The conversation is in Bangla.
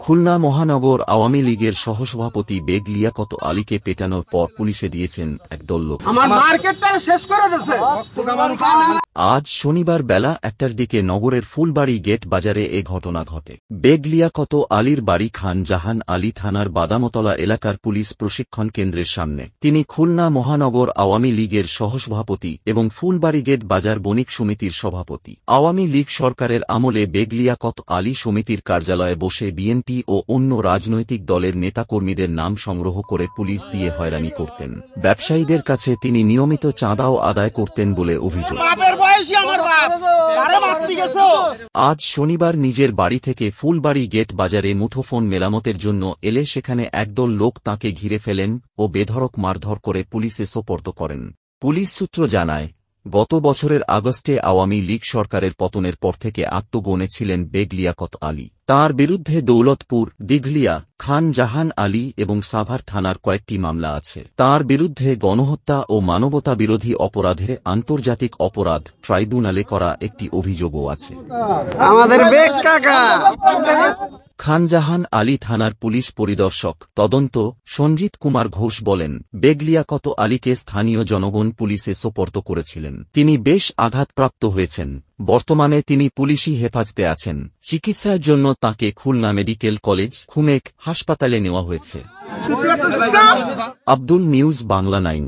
খুলনা মহানগর আওয়ামী লীগের সহসভাপতি বেগ লিয়াকত আলীকে পেটানোর পর পুলিশে দিয়েছেন একদল লোক। আজ শনিবার বেলা ১টার দিকে নগরের ফুলবাড়ি গেট বাজারে এ ঘটনা ঘটে। বেগ লিয়াকত আলীর বাড়ি খান জাহান আলী থানার বাদামতলা এলাকার পুলিশ প্রশিক্ষণ কেন্দ্রের সামনে। তিনি খুলনা মহানগর আওয়ামী লীগের সহসভাপতি এবং ফুলবাড়ি গেট বাজার বণিক সমিতির সভাপতি। আওয়ামী লীগ সরকারের আমলে বেগ লিয়াকত আলী সমিতির কার্যালয়ে বসে বিএনপি ও অন্য রাজনৈতিক দলের নেতাকর্মীদের নাম সংগ্রহ করে পুলিশ দিয়ে হয়রানি করতেন। ব্যবসায়ীদের কাছে তিনি নিয়মিত চাঁদাও আদায় করতেন বলে অভিযোগ। আজ শনিবার নিজের বাড়ি থেকে ফুলবাড়ি গেট বাজারে মুঠোফোন মেরামতের জন্য এলে সেখানে একদল লোক তাঁকে ঘিরে ফেলেন ও বেধড়ক মারধর করে পুলিশে সোপর্দ করেন। পুলিশ সূত্র জানায়, গত বছরের আগস্টে আওয়ামী লীগ সরকারের পতনের পর থেকে আত্মগোপনে ছিলেন বেগ লিয়াকত আলী। তাঁর বিরুদ্ধে দৌলতপুর, দিঘলিয়া, খান জাহান আলী এবং সাভার থানার কয়েকটি মামলা আছে। তাঁর বিরুদ্ধে গণহত্যা ও মানবতা বিরোধী অপরাধে আন্তর্জাতিক অপরাধ ট্রাইব্যুনালে করা একটি অভিযোগও আছে। আমাদের বেগ কাকা খানজাহান আলী থানার পুলিশ পরিদর্শক তদন্ত সঞ্জিত কুমার ঘোষ বলেন, বেগ লিয়াকত আলীকে স্থানীয় জনগণ পুলিশে সোপর্দ করেছিলেন। তিনি বেশ আঘাতপ্রাপ্ত হয়েছেন। বর্তমানে তিনি পুলিশি হেফাজতে আছেন। চিকিৎসার জন্য তাঁকে খুলনা মেডিকেল কলেজ খুমেক হাসপাতালে নেওয়া হয়েছে। আব্দুল নিউজ বাংলা 9।